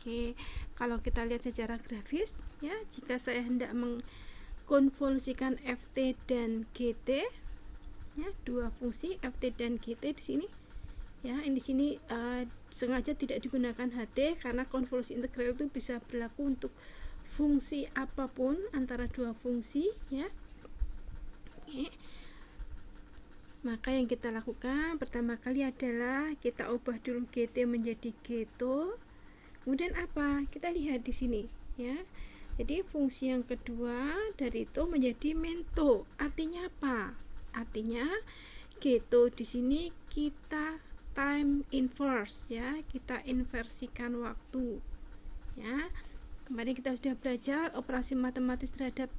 Oke, kalau kita lihat secara grafis ya, jika saya hendak mengkonvolusikan Ft dan Gt ya, dua fungsi Ft dan Gt di sini ya, di sini sengaja tidak digunakan HT karena konvolusi integral itu bisa berlaku untuk fungsi apapun antara dua fungsi ya. Oke. Maka yang kita lakukan pertama kali adalah kita ubah dulu Gt menjadi Geto. Kemudian apa? Kita lihat di sini ya. Jadi fungsi yang kedua dari itu menjadi mento. Artinya apa? Artinya Geto di sini kita time inverse ya, kita inversikan waktu. Ya. Kemarin kita sudah belajar operasi matematis terhadap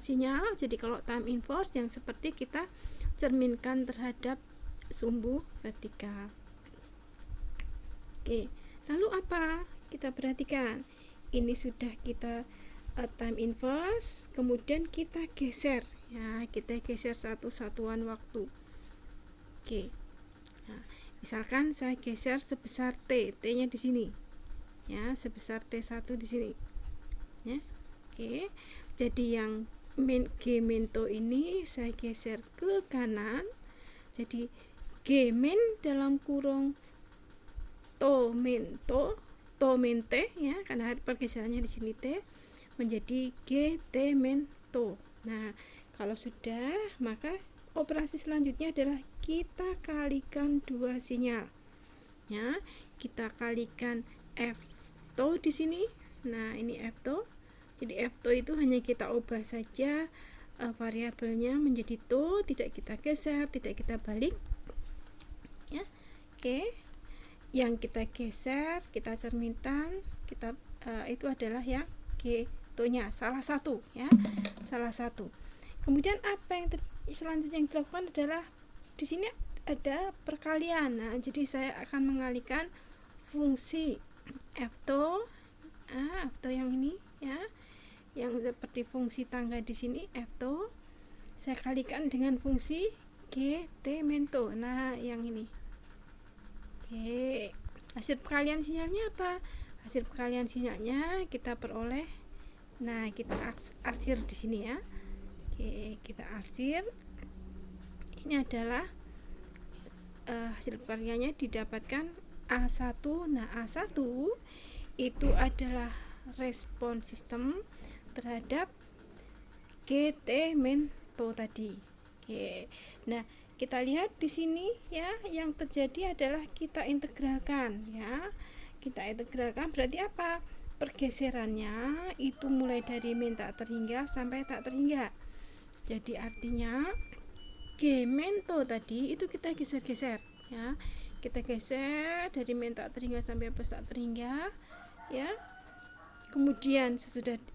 sinyal. Jadi kalau time inverse yang seperti kita cerminkan terhadap sumbu vertikal. Oke, lalu apa? Kita perhatikan, ini sudah kita time inverse, kemudian kita geser ya, kita geser satu satuan waktu. Oke, nah, misalkan saya geser sebesar t nya di sini ya, sebesar t1 di sini ya. Oke, jadi yang G mento ini saya geser ke kanan, jadi G min dalam kurung to mente ya, karena pergeserannya di sini t menjadi G t mento. Nah, kalau sudah, maka operasi selanjutnya adalah kita kalikan dua sinyal ya, kita kalikan F to di sini. Nah, ini F to. Jadi F to itu hanya kita ubah saja variabelnya menjadi to, tidak kita geser, tidak kita balik ya. Oke, yang kita geser, kita cerminkan, kita itu adalah yang G to nya, salah satu ya, salah satu. Kemudian apa yang selanjutnya yang dilakukan adalah di sini ada perkalian. Nah, jadi saya akan mengalihkan fungsi F to yang ini ya, yang seperti fungsi tangga di sini F to, saya kalikan dengan fungsi G t mento. Nah, yang ini. Oke, hasil perkalian sinyalnya apa? Hasil perkalian sinyalnya kita peroleh. Nah, kita arsir di sini ya. Oke, kita arsir. Ini adalah hasil perkaliannya didapatkan A1. Nah, A1 itu adalah respon sistem terhadap GT mento tadi. Oke. Nah, kita lihat di sini ya, yang terjadi adalah kita integralkan ya. Kita integralkan berarti apa? Pergeserannya itu mulai dari min tak terhingga sampai tak terhingga. Jadi artinya G mento tadi itu kita geser-geser ya. Kita geser dari min tak terhingga sampai plus tak terhingga ya. Kemudian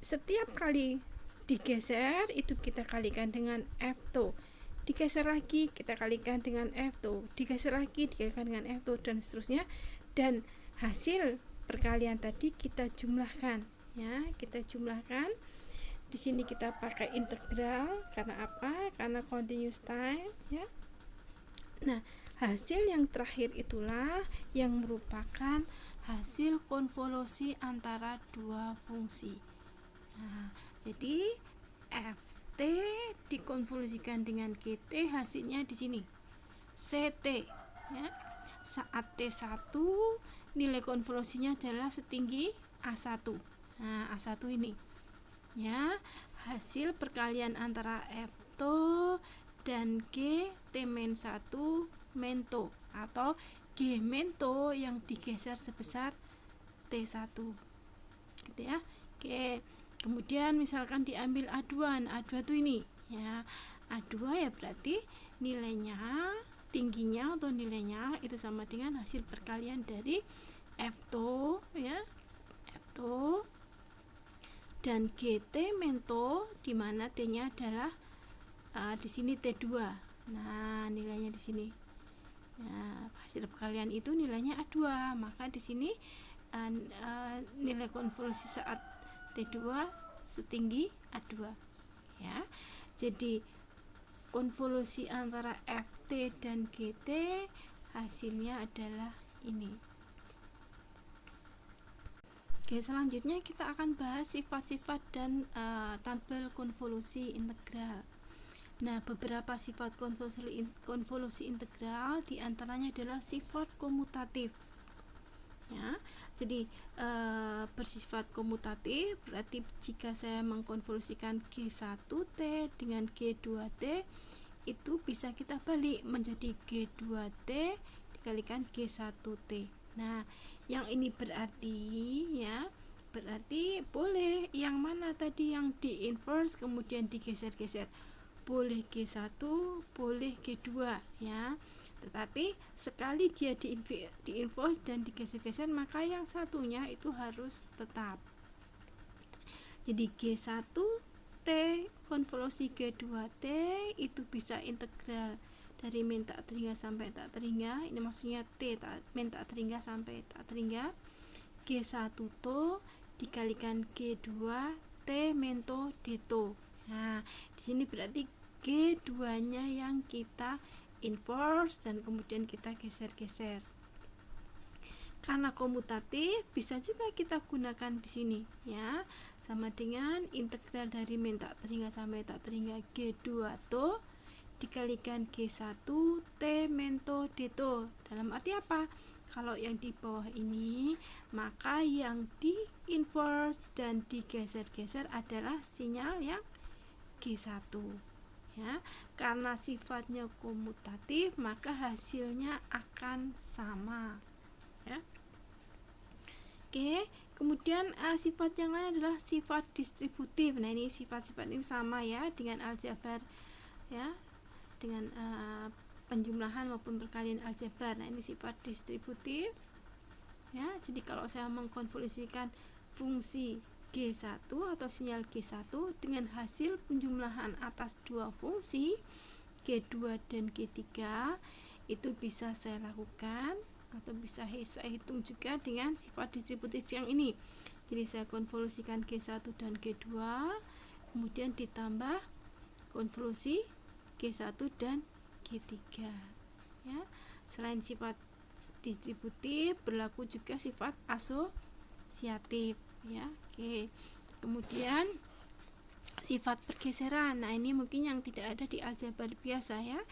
setiap kali digeser itu kita kalikan dengan F to. Digeser lagi kita kalikan dengan F to, digeser lagi dikalikan dengan F to, dan seterusnya. Dan hasil perkalian tadi kita jumlahkan ya, kita jumlahkan. Di sini kita pakai integral karena apa? Karena continuous time ya. Nah, hasil yang terakhir itulah yang merupakan hasil konvolusi antara dua fungsi. Nah, jadi Ft dikonvolusikan dengan Gt, hasilnya di sini Ct ya. Saat T1 nilai konvolusinya adalah setinggi A1. Nah, A1 ini ya, hasil perkalian antara F to dan G T-1 mento atau G mento yang digeser sebesar T1 gitu ya. Oke, kemudian misalkan diambil A2. Nah, A2 itu ini ya, A2 ya berarti nilainya, tingginya atau nilainya itu sama dengan hasil perkalian dari F to ya, F to dan GT mento, di mana T-nya adalah di sini T2. Nah, nilainya di sini. Nah, hasil perkalian itu nilainya A2, maka di sini nilai konvolusi saat T2 setinggi A2 ya. Jadi konvolusi antara Ft dan Gt hasilnya adalah ini. Oke, selanjutnya kita akan bahas sifat-sifat dan tabel konvolusi integral. Nah, beberapa sifat konvolusi integral diantaranya adalah sifat komutatif. Ya, jadi bersifat komutatif berarti jika saya mengkonvolusikan G1T dengan G2T itu bisa kita balik menjadi G2T dikalikan G1T. Nah, yang ini berarti ya, berarti boleh yang mana tadi yang di inverse kemudian digeser-geser. Boleh G1, boleh G2 ya. Tetapi sekali dia di inverse dan digeser-geser, maka yang satunya itu harus tetap. Jadi G1T konvolusi G2T itu bisa integral dari min tak terhingga sampai tak terhingga. Ini maksudnya T min tak terhingga sampai tak terhingga. G1 to dikalikan G2 T min to D to. Nah, di sini berarti G2-nya yang kita inverse dan kemudian kita geser-geser. Karena komutatif bisa juga kita gunakan di sini ya, sama dengan integral dari min tak terhingga sampai tak terhingga G2 to dikalikan G1 T min to D to. Dalam arti apa? Kalau yang di bawah ini, maka yang di inverse dan digeser-geser adalah sinyal yang G1 ya. Karena sifatnya komutatif, maka hasilnya akan sama ya. Oke, kemudian sifat yang lain adalah sifat distributif. Nah, ini sifat-sifat ini sama ya dengan aljabar ya, dengan penjumlahan maupun perkalian aljabar. Nah, ini sifat distributif ya. Jadi kalau saya mengkonvolusikan fungsi G1 atau sinyal G1 dengan hasil penjumlahan atas dua fungsi G2 dan G3, itu bisa saya lakukan atau bisa saya hitung juga dengan sifat distributif yang ini. Jadi saya konvolusikan G1 dan G2 kemudian ditambah konvolusi G1 dan G3 ya. Selain sifat distributif berlaku juga sifat asosiatif ya. Oke. Kemudian sifat pergeseran. Nah, ini mungkin yang tidak ada di aljabar biasa ya.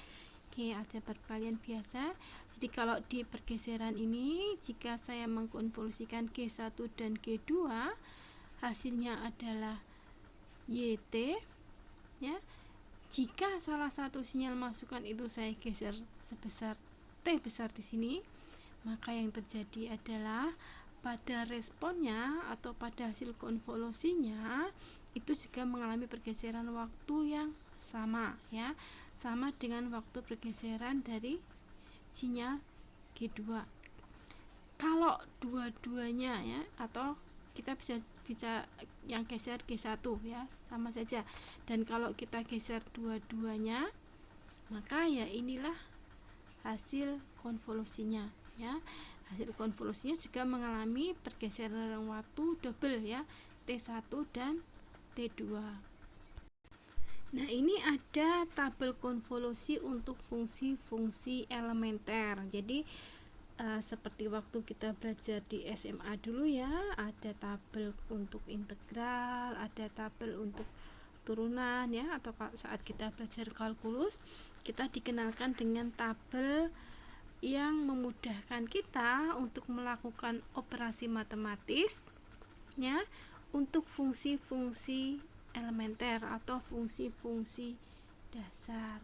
Oke, aljabar perkalian biasa. Jadi kalau di pergeseran ini, jika saya mengkonvolusikan G1 dan G2, hasilnya adalah YT ya. Jika salah satu sinyal masukan itu saya geser sebesar T besar di sini, maka yang terjadi adalah pada responnya atau pada hasil konvolusinya itu juga mengalami pergeseran waktu yang sama ya, sama dengan waktu pergeseran dari sinyal G2. Kalau dua-duanya ya, atau kita bisa yang geser G1 ya, sama saja. Dan kalau kita geser dua-duanya, maka ya inilah hasil konvolusinya ya. Hasil konvolusinya juga mengalami pergeseran waktu double ya, T1 dan T2. Nah, ini ada tabel konvolusi untuk fungsi-fungsi elementer. Jadi seperti waktu kita belajar di SMA dulu ya, ada tabel untuk integral, ada tabel untuk turunan ya, atau saat kita belajar kalkulus kita dikenalkan dengan tabel yang memudahkan kita untuk melakukan operasi matematis ya, untuk fungsi-fungsi elementer atau fungsi-fungsi dasar.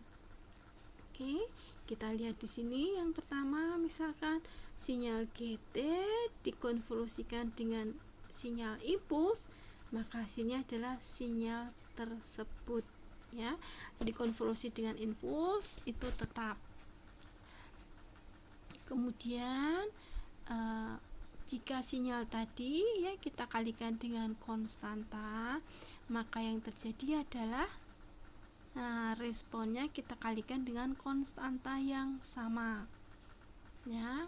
Oke, kita lihat di sini yang pertama, misalkan sinyal GT dikonvolusikan dengan sinyal impuls, maka hasilnya adalah sinyal tersebut ya. Dikonvolusi dengan impuls itu tetap. Kemudian jika sinyal tadi ya kita kalikan dengan konstanta, maka yang terjadi adalah responnya kita kalikan dengan konstanta yang sama ya.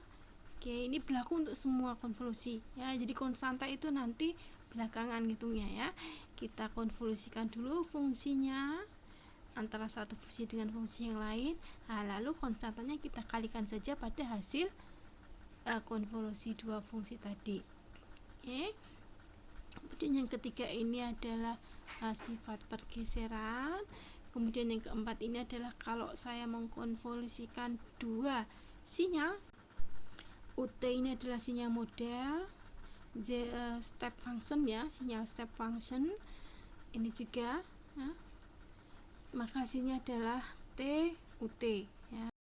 Oke, ini berlaku untuk semua konvolusi ya. Jadi konstanta itu nanti belakangan hitungnya ya. Kita konvolusikan dulu fungsinya antara satu fungsi dengan fungsi yang lain, lalu konstantanya kita kalikan saja pada hasil konvolusi dua fungsi tadi. Oke. Kemudian yang ketiga ini adalah sifat pergeseran. Kemudian yang keempat ini adalah kalau saya mengkonvolusikan dua sinyal, UT ini adalah sinyal model, step function ya, sinyal step function ini juga, maka hasilnya adalah TUT ya.